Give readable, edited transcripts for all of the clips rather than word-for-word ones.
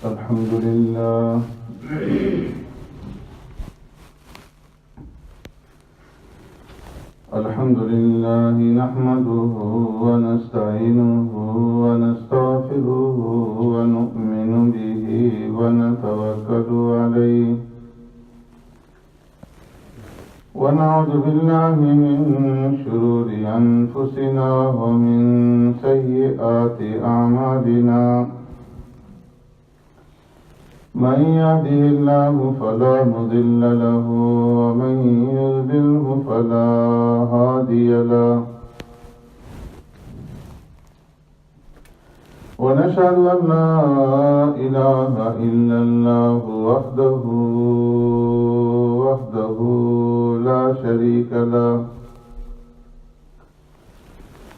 الحمد لله الحمد لله نحمده ونستعينه ونستغفره ونؤمن به ونتوكل عليه ونعوذ بالله من شرور أنفسنا ومن سيئات أعمالنا من يهده الله فلا مضل له ومن يضلله فلا هادي له ونشهد أن لا إله إلا الله وحده لا شريك له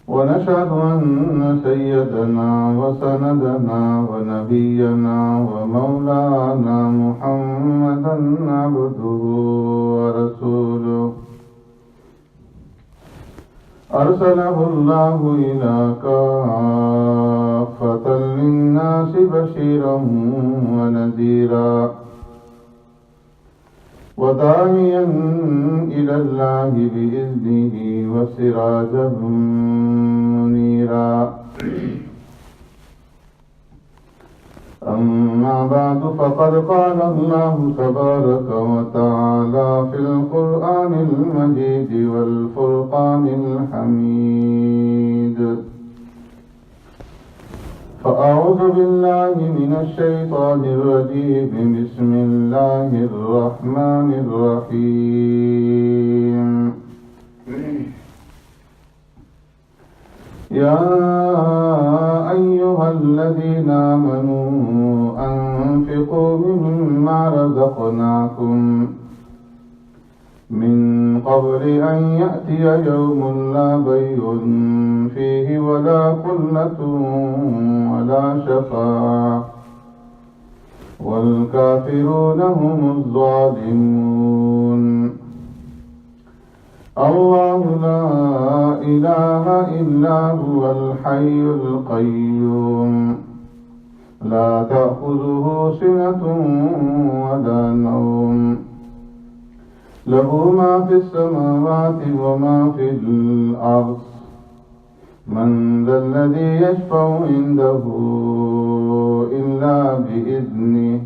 ونشهد أن سيدنا وسندنا ونبينا ومولانا محمدا عبده ورسوله أرسله الله إلى كافة للناس بشيرا ونذيرا وداعيا إلى الله بإذنه وسراجا منيرا أما بعد فقد قال الله تبارك وتعالى في القرآن المجيد والفرقان الحميد فأعوذ بالله من الشيطان الرجيم بسم الله الرحمن الرحيم يا أيها الذين آمنوا أنفقوا مما رزقناكم من قبل أن يأتي يوم لا بيع فيه ولا خلة ولا شفاعة والكافرون هم الظالمون الله لا إله إلا هو الحي القيوم لا تأخذه سنة ولا نوم له ما في السماوات وما في الأرض من ذا الذي يشفع عنده إلا بإذنه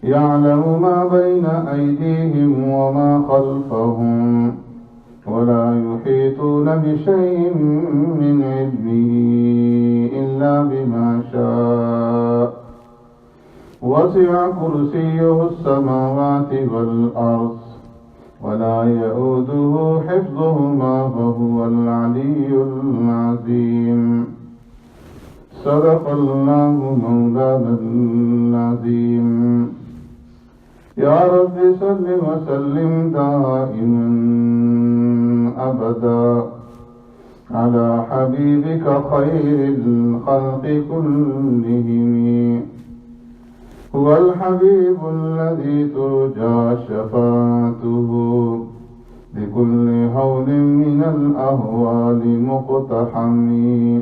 يعلم ما بين أيديهم وما خلفهم ولا يحيطون بشيء من علمه إلا بما شاء وسع كرسيه السماوات والأرض ولا يؤوده حفظهما وهو العلي العظيم صدق الله مولانا العظيم يا رب صل وسلم دائما أبدا على حبيبك خير الخلق كلهم هو الحبيب الذي ترجى شفاعته بكل هول من الأهوال مقتحم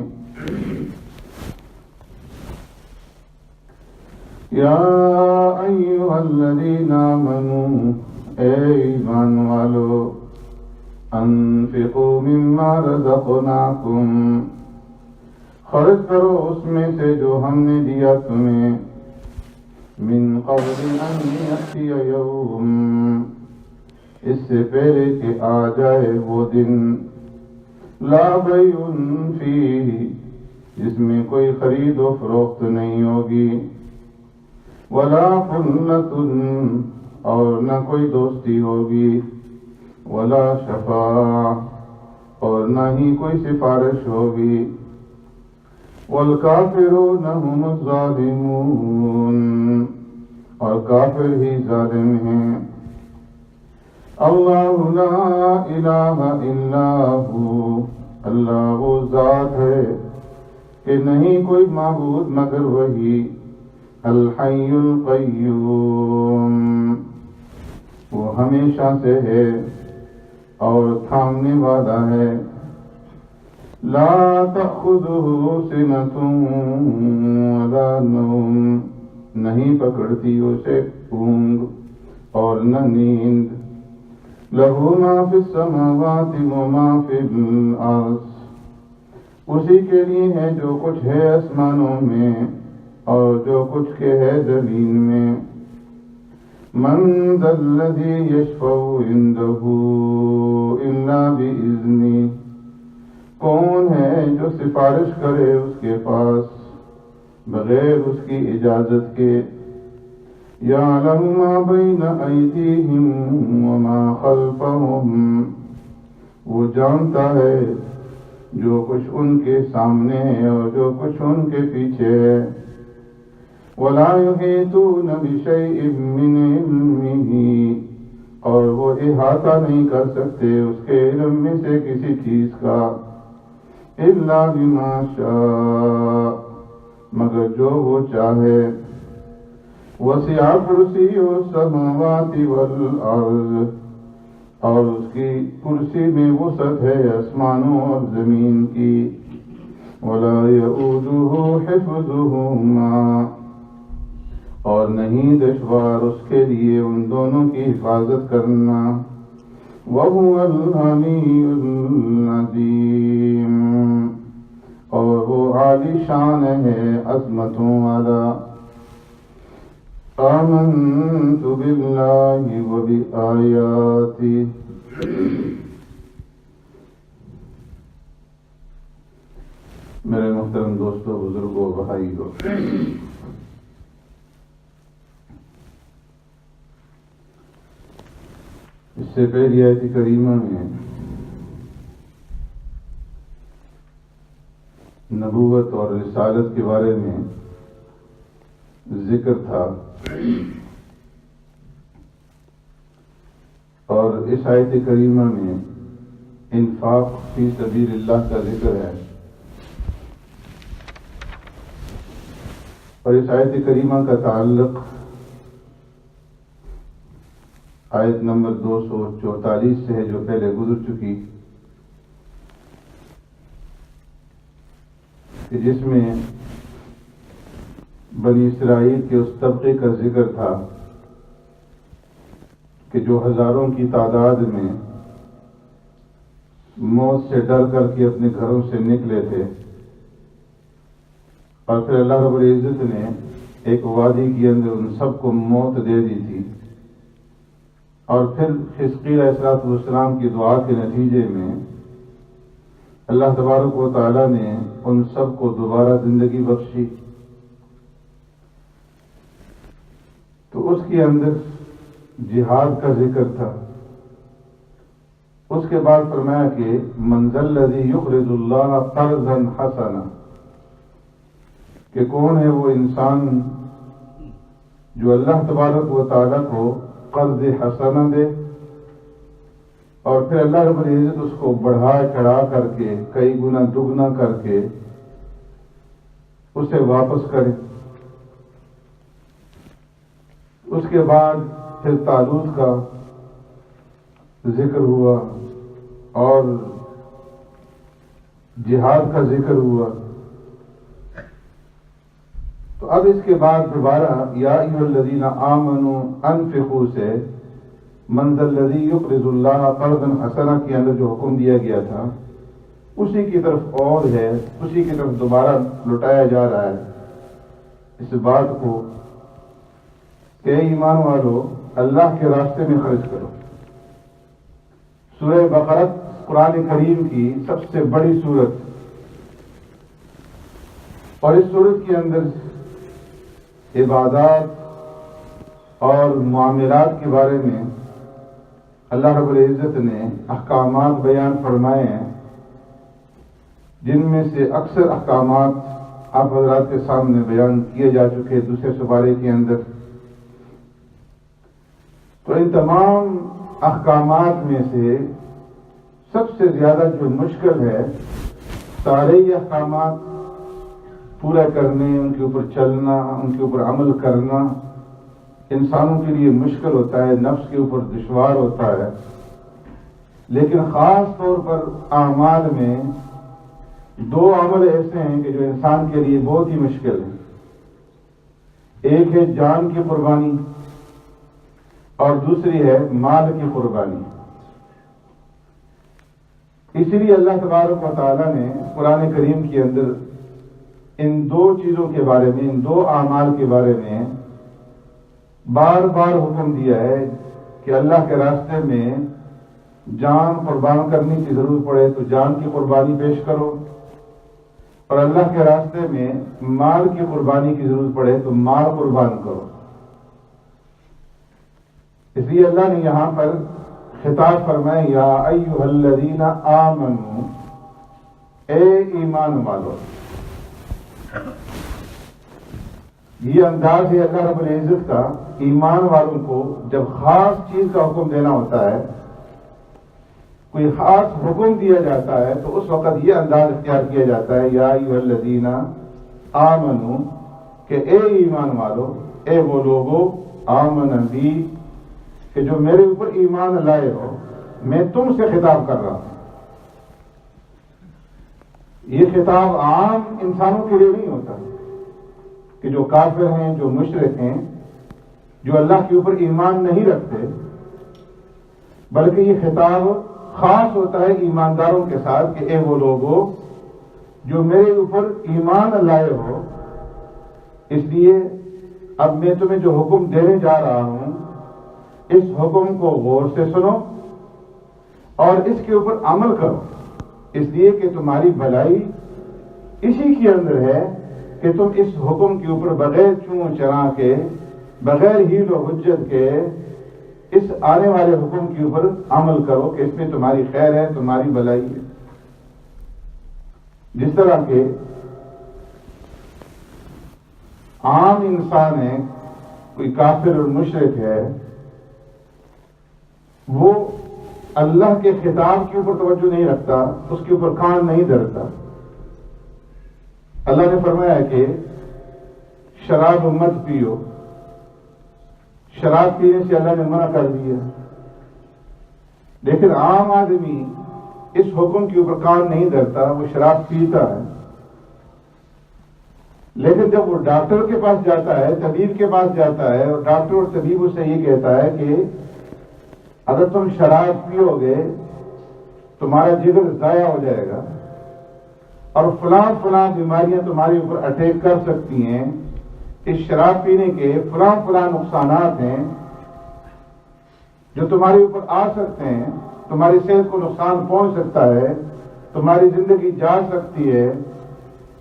يا أيها الذين آمنوا إيمان والو انفقوا مما رزقناكم خرج کرو اس میں سے جو ہم نے دیا تمہیں من قبل ان یأتی یوم اس سے پہلے کہ آ جائے وہ دن لا بیع فیہ جس میں کوئی خرید و فروخت نہیں ہوگی ولا خلۃ اور نہ کوئی دوستی ہوگی ولا شفاعہ اور نہ ہی کوئی سفارش ہوگی والکافرون هم الظالمون اور کافر ہی ظالم ہیں اللہ لا الہ الا ہو اللہ وہ ذات ہے کہ نہیں کوئی معبود مگر وہی الحی القیوم وہ ہمیشہ سے ہے اور تھامنے والا ہے لا تأخذه سنة ولا نوم نہیں پکڑتی اسے اونگ اور نہ نیند. لہو ما فی السماوات وما فی الارض، اسی کے لیے ہے جو کچھ ہے آسمانوں میں اور جو کچھ کے ہے زمین میں. من ذا الذی یشفع عنده الا بإذنہ، کون ہے جو سفارش کرے اس کے پاس بغیر اس کی اجازت کے. یعلم ما بین ایدیہم وما خلفہم، وہ جانتا ہے جو کچھ ان کے سامنے ہے اور جو کچھ ان کے پیچھے ہے. ولا یحیطون بشیء من علمہ، اور وہ احاطہ نہیں کر سکتے اس کے علم میں سے کسی چیز کا. الا بما شاء، مگر جو وہ چاہے. وسع کرسیہ السماوات والارض، اور اس کی کرسی میں وسعت ہے آسمانوں اور زمین کی. ولا یؤودہ حفظہما، اور نہیں دشوار اس کے لیے ان دونوں کی حفاظت کرنا. وَهُوَ الْعَلِيُّ الْعَظِيمُ، اور وہ عالی شان ہے عظمتوں والا. آمنت باللہ وبآیاتہ، میرے محترم دوستو، بزرگوں، بھائیو، اس سے پہلی آیت کریمہ میں نبوت اور رسالت کے بارے میں ذکر تھا، اور اس آیت کریمہ میں انفاق فی سبیل اللہ کا ذکر ہے. اور اس آیت کریمہ کا تعلق آیت نمبر 244 سے ہے جو پہلے گزر چکی، کہ جس میں بنی اسرائیل کے اس طبقے کا ذکر تھا کہ جو ہزاروں کی تعداد میں موت سے ڈر کر کے اپنے گھروں سے نکلے تھے، اور پھر اللہ رب العزت نے ایک وادی کے اندر ان سب کو موت دے دی تھی. اور پھر حزقیل علیہ السلام کی دعا کے نتیجے میں اللہ تبارک و تعالیٰ نے ان سب کو دوبارہ زندگی بخشی. تو اس کے اندر جہاد کا ذکر تھا. اس کے بعد فرمایا کہ من ذا الذی یقرض اللہ قرضا حسنا، کہ کون ہے وہ انسان جو اللہ تبارک و تعالیٰ کو قرض حسنہ دے، اور پھر اللہ رب العزت اس کو بڑھا چڑھا کر کے کئی گنا دگنا کر کے اسے واپس کرے. اس کے بعد پھر طالوت کا ذکر ہوا اور جہاد کا ذکر ہوا. تو اب اس کے بعد دوبارہ یا ایھا الذین آمنوا انفقوا سے من ذا الذی یقرض اللہ قرضا حسنا کے اندر جو حکم دیا گیا تھا اسی کی طرف اور ہے، اسی کی طرف دوبارہ لوٹایا جا رہا ہے اس بات کو کہ ایمان والو اللہ کے راستے میں خرچ کرو. سورہ بقرہ قرآن کریم کی سب سے بڑی سورت، اور اس سورت کے اندر عبادات اور معاملات کے بارے میں اللہ رب العزت نے احکامات بیان فرمائے ہیں، جن میں سے اکثر احکامات آپ حضرات کے سامنے بیان کیے جا چکے دوسرے سپارے کے اندر. تو ان تمام احکامات میں سے سب سے زیادہ جو مشکل ہے، سارے ہی احکامات پورا کرنے، ان کے اوپر چلنا، ان کے اوپر عمل کرنا انسانوں کے لیے مشکل ہوتا ہے، نفس کے اوپر دشوار ہوتا ہے. لیکن خاص طور پر اعمال میں دو عمل ایسے ہیں کہ جو انسان کے لیے بہت ہی مشکل ہیں. ایک ہے جان کی قربانی اور دوسری ہے مال کی قربانی۔ اسی لیے اللہ تبارک و تعالیٰ نے قرآن کریم کے اندر ان دو چیزوں کے بارے میں، ان دو اعمال کے بارے میں بار بار حکم دیا ہے کہ اللہ کے راستے میں جان قربان کرنے کی ضرورت پڑے تو جان کی قربانی پیش کرو، اور اللہ کے راستے میں مال کی قربانی کی ضرورت پڑے تو مال قربان کرو۔ اس لیے اللہ نے یہاں پر خطاب فرمایا یا ایھا الذین آمنوا، اے ایمان والو۔ یہ انداز ہے اللہ رب العزت کا، ایمان والوں کو جب خاص چیز کا حکم دینا ہوتا ہے، کوئی خاص حکم دیا جاتا ہے تو اس وقت یہ انداز اختیار کیا جاتا ہے یا ایھا الذین آمنوا، کہ اے ایمان والو، اے وہ لوگو آمن بی، کہ جو میرے اوپر ایمان لائے ہو، میں تم سے خطاب کر رہا ہوں۔ یہ خطاب عام انسانوں کے لیے نہیں ہوتا کہ جو کافر ہیں، جو مشرک ہیں، جو اللہ کے اوپر ایمان نہیں رکھتے، بلکہ یہ خطاب خاص ہوتا ہے ایمانداروں کے ساتھ کہ اے وہ لوگو جو میرے اوپر ایمان لائے ہو، اس لیے اب میں تمہیں جو حکم دینے جا رہا ہوں اس حکم کو غور سے سنو اور اس کے اوپر عمل کرو، اس لیے کہ تمہاری بھلائی اسی کے اندر ہے کہ تم اس حکم کے اوپر بغیر چوں چرا کے، بغیر ہیل و حجت کے اس آنے والے حکم کے اوپر عمل کرو کہ اس میں تمہاری خیر ہے، تمہاری بھلائی ہے۔ جس طرح کہ عام انسان ہے، کوئی کافر اور مشرک ہے، وہ اللہ کے خطاب کے اوپر توجہ نہیں رکھتا، اس کے اوپر کان نہیں دھرتا۔ اللہ نے فرمایا کہ شراب مت پیو، شراب پینے سے اللہ نے منع کر دیا، لیکن عام آدمی اس حکم کے اوپر کان نہیں دھرتا، وہ شراب پیتا ہے۔ لیکن جب وہ ڈاکٹر کے پاس جاتا ہے، طبیب کے پاس جاتا ہے، اور ڈاکٹر اور طبیب اس سے یہ کہتا ہے کہ اگر تم شراب پیو گے تمہارا جگر ضائع ہو جائے گا اور فلاں فلاں بیماریاں تمہارے اوپر اٹیک کر سکتی ہیں، اس شراب پینے کے فلاں فلاں نقصانات ہیں جو تمہارے اوپر آ سکتے ہیں، تمہاری صحت کو نقصان پہنچ سکتا ہے، تمہاری زندگی جا سکتی ہے،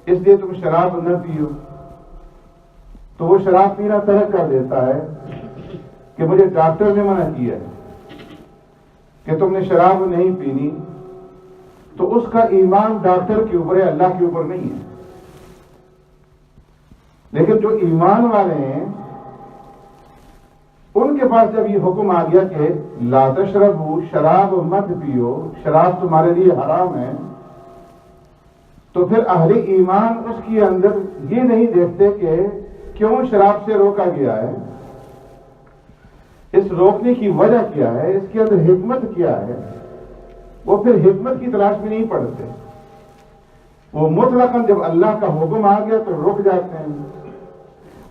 اس لیے تم شراب نہ پیو، تو وہ شراب پینا ترک کر دیتا ہے کہ مجھے ڈاکٹر نے منع کیا ہے کہ تم نے شراب نہیں پینی، تو اس کا ایمان ڈاکٹر کے اوپر ہے، اللہ کے اوپر نہیں ہے۔ لیکن جو ایمان والے ہیں ان کے پاس جب یہ حکم آ گیا کہ لا تشربوا، شراب مت پیو، شراب تمہارے لیے حرام ہے، تو پھر اہل ایمان اس کے اندر یہ نہیں دیکھتے کہ کیوں شراب سے روکا گیا ہے، اس روکنے کی وجہ کیا ہے، اس کے اندر حکمت کیا ہے، وہ پھر حکمت کی تلاش میں نہیں پڑتے، وہ مطلقاً جب اللہ کا حکم آ گیا تو رک جاتے ہیں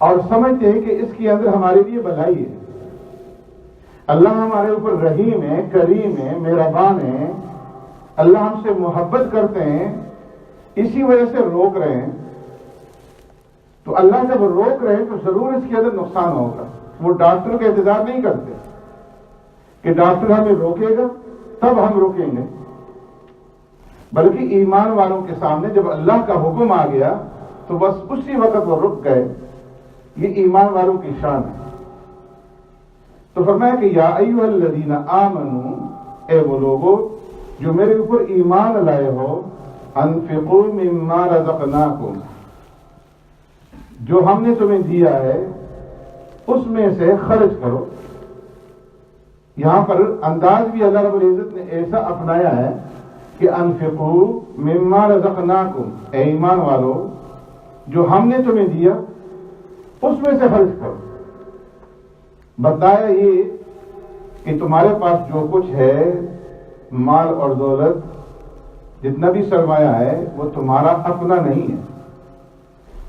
اور سمجھتے ہیں کہ اس کے اندر ہمارے لیے بھلائی ہے، اللہ ہمارے اوپر رحیم ہے، کریم ہے، مہربان ہے، اللہ ہم سے محبت کرتے ہیں، اسی وجہ سے روک رہے ہیں، تو اللہ جب روک رہے ہیں تو ضرور اس کے اندر نقصان ہوگا۔ وہ ڈاکٹر کا انتظار نہیں کرتے کہ ڈاکٹر ہمیں روکے گا تب ہم روکیں گے، بلکہ ایمان والوں کے سامنے جب اللہ کا حکم آ گیا تو بس اسی وقت وہ رک گئے۔ یہ ایمان والوں کی شان ہے۔ تو فرمایا کہ یا ایھا الذین آمنوا، اے وہ لوگو جو میرے اوپر ایمان لائے ہو، انفقوا مما رزقناکم، جو ہم نے تمہیں دیا ہے اس میں سے خرچ کرو۔ یہاں پر انداز بھی اللہ رب العزت نے ایسا اپنایا ہے کہ انفقوا مما رزقناکم، اے ایمان والو جو ہم نے تمہیں دیا اس میں سے خرچ کرو۔ بتایا یہ کہ تمہارے پاس جو کچھ ہے، مال اور دولت، جتنا بھی سرمایہ ہے وہ تمہارا اپنا نہیں ہے،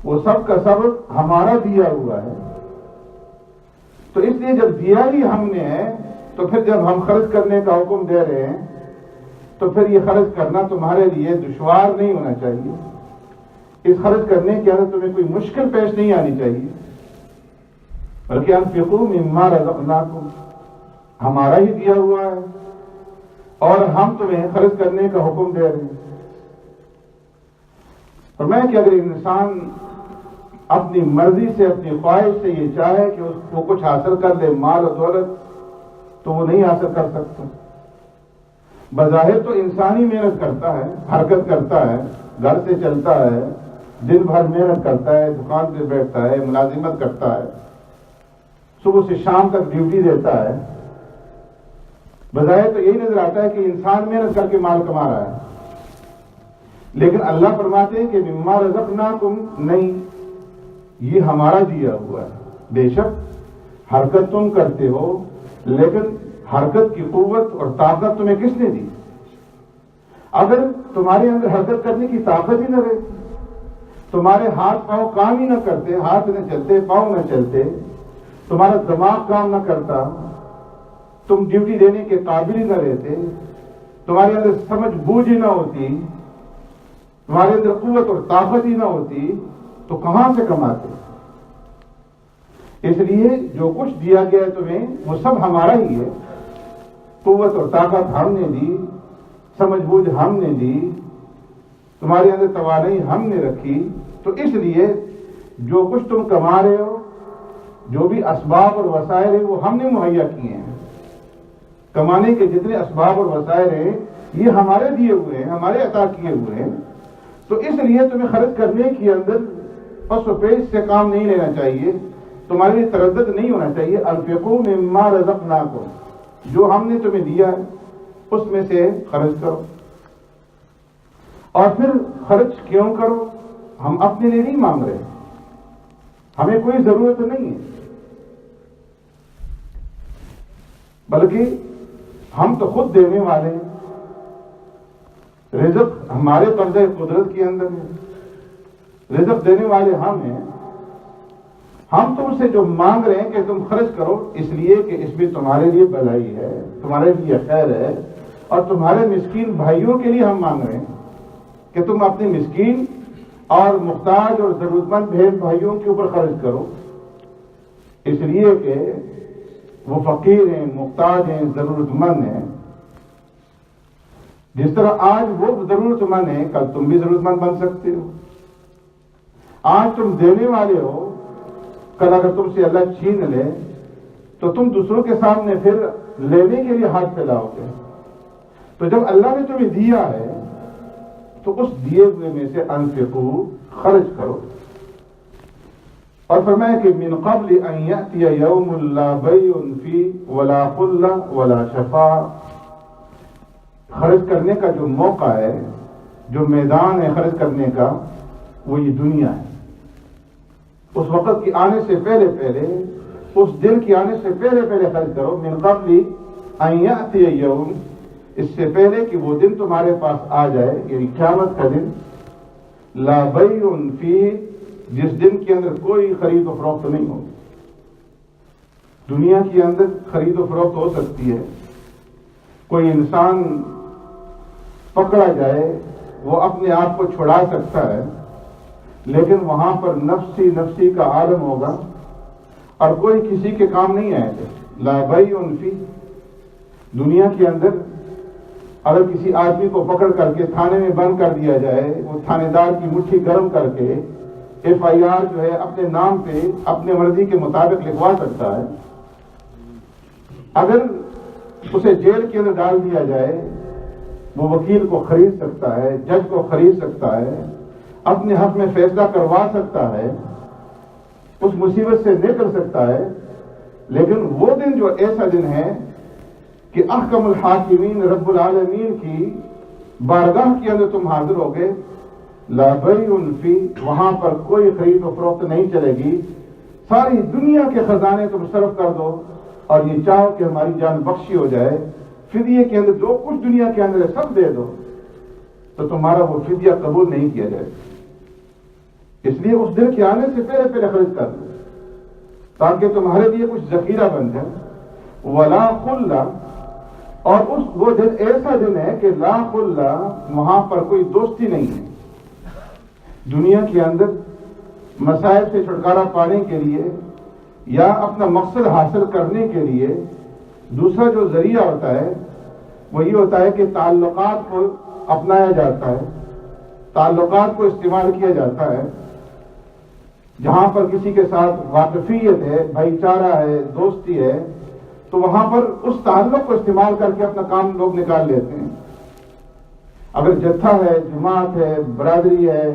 وہ سب کا سب ہمارا دیا ہوا ہے. تو اس لیے جب دیا ہی ہم نے ہے تو پھر جب ہم خرچ کرنے کا حکم دے رہے ہیں تو پھر یہ خرچ کرنا تمہارے لیے دشوار نہیں ہونا چاہیے. اس خرچ کرنے کے اندر تمہیں کوئی مشکل پیش نہیں آنی چاہیے، بلکہ انفقوا مما رزقناکم، ہمارا ہی دیا ہوا ہے اور ہم تمہیں خرچ کرنے کا حکم دے رہے ہیں. فرمایا کہ اگر انسان اپنی مرضی سے اپنی خواہش سے یہ چاہے کہ اس کو کچھ حاصل کر لے مال و دولت تو وہ نہیں حاصل کر سکتا. بظاہر تو انسانی محنت کرتا ہے، حرکت کرتا ہے، گھر سے چلتا ہے، دن بھر محنت کرتا ہے، دکان پہ بیٹھتا ہے، ملازمت کرتا ہے، صبح سے شام تک ڈیوٹی دیتا ہے. بظاہر تو یہی نظر آتا ہے کہ انسان محنت کر کے مال کما رہا ہے، لیکن اللہ فرماتے ہیں کہ مما رزقناکم، نہیں، یہ ہمارا دیا ہوا ہے. بے شک حرکت تم کرتے ہو، لیکن حرکت کی قوت اور طاقت تمہیں کس نے دی؟ اگر تمہارے اندر حرکت کرنے کی طاقت ہی نہ رہتی، تمہارے ہاتھ پاؤں کام ہی نہ کرتے، ہاتھ نہ چلتے، پاؤں نہ چلتے، تمہارا دماغ کام نہ کرتا، تم ڈیوٹی دینے کے قابل ہی نہ رہتے، تمہارے اندر سمجھ بوجھ ہی نہ ہوتی، تمہارے اندر قوت اور طاقت ہی نہ ہوتی، تو کہاں سے کماتے؟ اس لیے جو کچھ دیا گیا ہے تمہیں وہ سب ہمارا ہی ہے. قوت اور طاقت ہم نے دی، سمجھ بوجھ ہم نے دی، تمہارے اندر توانائی ہم نے رکھی. تو اس لیے جو کچھ تم کما رہے ہو، جو بھی اسباب اور وسائل ہیں وہ ہم نے مہیا کیے ہیں. کمانے کے جتنے اسباب اور وسائل ہیں یہ ہمارے دیے ہوئے ہیں، ہمارے عطا کیے ہوئے ہیں. تو اس لیے تمہیں خرچ کرنے کے اندر پس و پیش سے کام نہیں لینا چاہیے، تمہارے لیے تردد نہیں ہونا چاہیے. انفقوا مما رزقناکم، جو ہم نے تمہیں دیا ہے اس میں سے خرچ کرو. اور پھر خرچ کیوں کرو؟ ہم اپنے لیے نہیں مانگ رہے، ہمیں کوئی ضرورت نہیں ہے، بلکہ ہم تو خود دینے والے ہیں. رزق ہمارے قبضہ قدرت کے اندر ہے، رزق دینے والے ہم ہیں. ہم تم سے جو مانگ رہے ہیں کہ تم خرچ کرو، اس لیے کہ اس میں تمہارے لیے بھلائی ہے، تمہارے لیے خیر ہے، اور تمہارے مسکین بھائیوں کے لیے ہم مانگ رہے ہیں کہ تم اپنے مسکین اور محتاج اور ضرورت مند بہن بھائیوں کے اوپر خرچ کرو، اس لیے کہ وہ فقیر ہیں، محتاج ہیں، ضرورت مند ہیں. جس طرح آج وہ ضرورت مند ہیں، کل تم بھی ضرورت مند بن سکتے ہو. آج تم دینے والے ہو، کل اگر تم سے اللہ چھین لے تو تم دوسروں کے سامنے پھر لینے کے لیے ہاتھ پھیلاؤ گے. تو جب اللہ نے تمہیں دیا ہے تو اس دیے ہوئے میں سے انفقوا، خرچ کرو. اور فرمایا کہ من قبل ان یأتی یوم لا بیع فیہ ولا خلہ ولا شفاع، خرچ کرنے کا جو موقع ہے، جو میدان ہے خرچ کرنے کا، وہ یہ دنیا ہے. اس وقت کی آنے سے پہلے پہلے، اس دن کی آنے سے پہلے پہلے خرچ کرو. من قبل ان یأتی یوم، اس سے پہلے کہ وہ دن تمہارے پاس آ جائے، یعنی قیامت کا دن، لا بیع فیہ، جس دن کے اندر کوئی خرید و فروخت نہیں ہوگی. دنیا کے اندر خرید و فروخت ہو سکتی ہے، کوئی انسان پکڑا جائے وہ اپنے آپ کو چھڑا سکتا ہے، لیکن وہاں پر نفسی نفسی کا عالم ہوگا اور کوئی کسی کے کام نہیں آئے گا. لا بیع فیہ، دنیا کے اندر اگر کسی آدمی کو پکڑ کر کے تھانے میں بند کر دیا جائے، وہ تھانے دار کی مٹھی گرم کر کے FIR جو ہے اپنے نام پہ اپنے مرضی کے مطابق لکھوا سکتا ہے. اگر اسے جیل کے اندر ڈال دیا جائے، وہ وکیل کو خرید سکتا ہے، جج کو خرید سکتا ہے، اپنے حق میں فیصلہ کروا سکتا ہے، اس مصیبت سے نکل سکتا ہے. لیکن وہ دن جو ایسا دن ہے کہ احکم الحاکمین رب العالمین کی بارگاہ کے اندر تم حاضر ہوگے، لا بیع فیہ، وہاں پر کوئی خرید و فروخت نہیں چلے گی. ساری دنیا کے خزانے تم صرف کر دو اور یہ چاہو کہ ہماری جان بخشی ہو جائے، فدیے کے اندر جو کچھ دنیا کے اندر ہے سب دے دو، تو تمہارا وہ فدیہ قبول نہیں کیا جائے. اس لیے اس دن کے آنے سے پہلے پہلے خرچ کر دو تاکہ تمہارے لیے کچھ ذخیرہ بن جائے. ولا خلا، اور وہ دن ایسا دن ہے کہ لا خلا، وہاں پر کوئی دوستی نہیں ہے. دنیا کے اندر مسائل سے چھٹکارا پانے کے لیے یا اپنا مقصد حاصل کرنے کے لیے دوسرا جو ذریعہ ہوتا ہے وہ یہ ہوتا ہے کہ تعلقات کو اپنایا جاتا ہے، تعلقات کو استعمال کیا جاتا ہے. جہاں پر کسی کے ساتھ واقفیت ہے، بھائی چارہ ہے، دوستی ہے، تو وہاں پر اس تعلق کو استعمال کر کے اپنا کام لوگ نکال لیتے ہیں. اگر جتھا ہے، جماعت ہے، برادری ہے،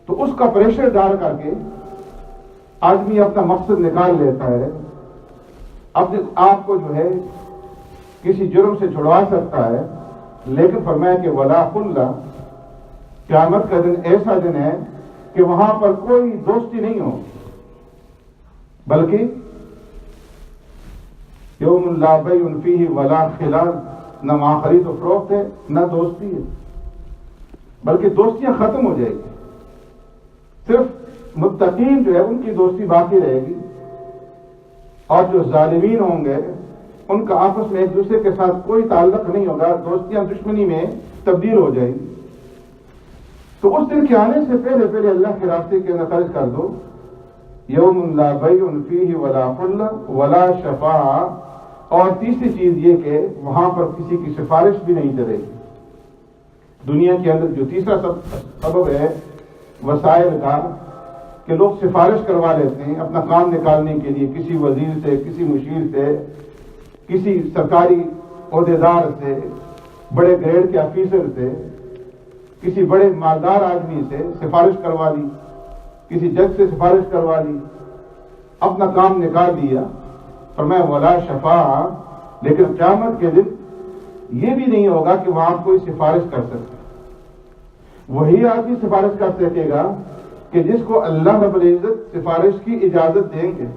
تو اس کا پریشر ڈال کر کے آدمی اپنا مقصد نکال لیتا ہے. اب آپ کو جو ہے کسی جرم سے چھڑوا سکتا ہے، لیکن فرمایا کہ ولا خلا، قیامت کا دن ایسا دن ہے کہ وہاں پر کوئی دوستی نہیں ہو، بلکہ یوم لا بیع فیہ ولا خلال، نہ وہاں خرید و فروخت ہے نہ دوستی ہے، بلکہ دوستیاں ختم ہو جائے گی. صرف متقین جو ہے ان کی دوستی باقی رہے گی، اور جو ظالمین ہوں گے ان کا آپس میں ایک دوسرے کے ساتھ کوئی تعلق نہیں ہوگا، دوستیاں دشمنی میں تبدیل ہو جائیں گی. تو اس دن کے آنے سے پہلے پہلے اللہ کے راستے کے اندر خرچ کر دو. یوم لا بیع فیہ ولا خلہ ولا شفاعہ، اور تیسری چیز یہ کہ وہاں پر کسی کی سفارش بھی نہیں چلے گی. دنیا کے اندر جو تیسرا سبب ہے وسائل کا، کہ لوگ سفارش کروا لیتے ہیں اپنا کام نکالنے کے لیے، کسی وزیر سے، کسی مشیر سے، کسی سرکاری عہدیدار سے، بڑے گریڈ کے آفیسر سے، کسی بڑے مالدار آدمی سے سفارش کروا لی، کسی جج سے سفارش کروا لی، اپنا کام نکال دیا. فرمایا ولا شفاعہ، لیکن قیامت کے دن یہ بھی نہیں ہوگا کہ وہاں کوئی سفارش کر سکے. وہی آدمی سفارش کر سکے گا کہ جس کو اللہ رب العزت سفارش کی اجازت دیں گے،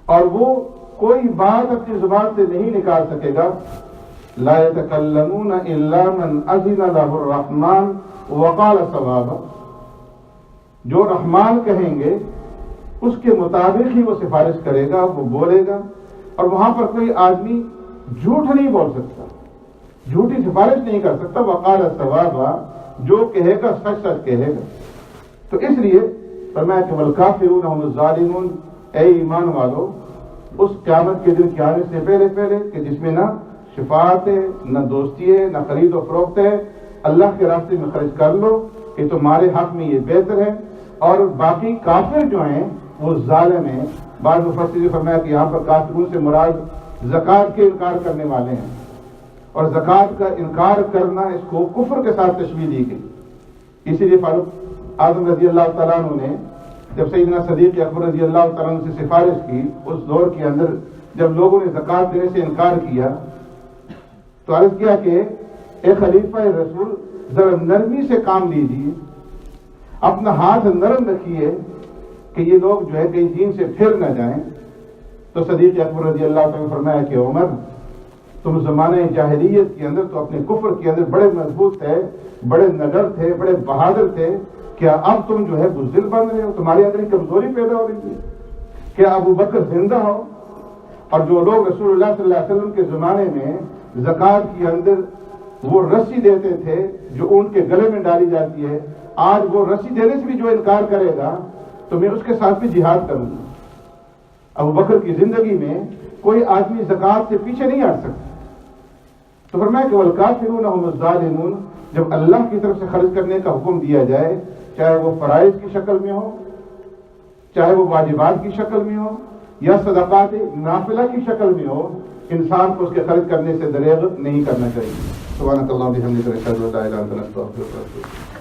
اور وہ کوئی بات اپنی زبان سے نہیں نکال سکے گا. لا يتكلمون الا من اذن له الرحمن وقال صوابا، جو رحمان کہیں گے اس کے مطابق ہی وہ سفارش کرے گا، وہ بولے گا. اور وہاں پر کوئی آدمی جھوٹ نہیں بول سکتا، جھوٹی سفارش نہیں کر سکتا. وقال صوابا، جو کہے گا سچ سچ کہے گا. تو اس لیے فرمایا کہ والکافرون هم الظالمون، اے ایمان والو، اس قیامت کے دن کے آنے سے پہلے پہلے کہ جس میں نہ شفاعت ہے، نہ دوستی ہے، نہ خرید و فروخت ہے، اللہ کے راستے میں خرچ کر لو کہ تمہارے حق میں یہ بہتر ہے. اور باقی کافر جو ہیں وہ ظالم ہیں. بعض مفسرین نے فرمایا کہ یہاں پر کافرون سے مراد زکوٰۃ کے انکار کرنے والے ہیں، اور زکوٰۃ کا انکار کرنا اس کو کفر کے ساتھ تشبیہ دی گئی. اسی لیے فاروق اعظم رضی اللہ تعالیٰ عنہ نے جب سیدنا صدیق اکبر رضی اللہ تعالیٰ عنہ سے سفارش کی، اس دور کے اندر جب لوگوں نے زکوٰۃ دینے سے انکار کیا تو عرض کیا کہ اے خلیفہ رسول، ذرا نرمی سے کام لیجیے، اپنا ہاتھ نرم رکھیے کہ یہ لوگ جو ہے کہیں دین سے پھر نہ جائیں. تو صدیق اکبر رضی اللہ تعالیٰ نے فرمایا کہ عمر، تم زمانہ جاہلیت کے اندر تو اپنے کفر کے اندر بڑے مضبوط تھے، بڑے نگر تھے، بڑے بہادر تھے، کیا اب تم جو ہے بزدل بن رہے ہو؟ تمہارے اندر کمزوری پیدا ہو رہی ہے؟ کیا ابو بکر زندہ ہو؟ اور جو لوگ رسول اللہ صلی اللہ علیہ وسلم کے زمانے میں زکوٰۃ کے اندر وہ رسی دیتے تھے جو اونٹ کے گلے میں ڈالی جاتی ہے، آج وہ رسی دینے سے بھی جو انکار کرے گا تو میں اس کے ساتھ بھی جہاد کروں گا. ابو بکر کی زندگی میں کوئی آدمی زکوٰۃ سے پیچھے نہیں ہٹ سکتا. تو فرمایا کہ والکافرون هم الظالمون، جب اللہ کی طرف سے خرچ کرنے کا حکم دیا جائے، چاہے وہ فرائض کی شکل میں ہو، چاہے وہ واجبات کی شکل میں ہو، یا صدقات نافلہ کی شکل میں ہو، انسان کو اس کے خرچ کرنے سے دریغ نہیں کرنا چاہیے. سبحانک اللہم و بحمدک، اشہد ان لا الہ الا انت، استغفرک و اتوب الیک.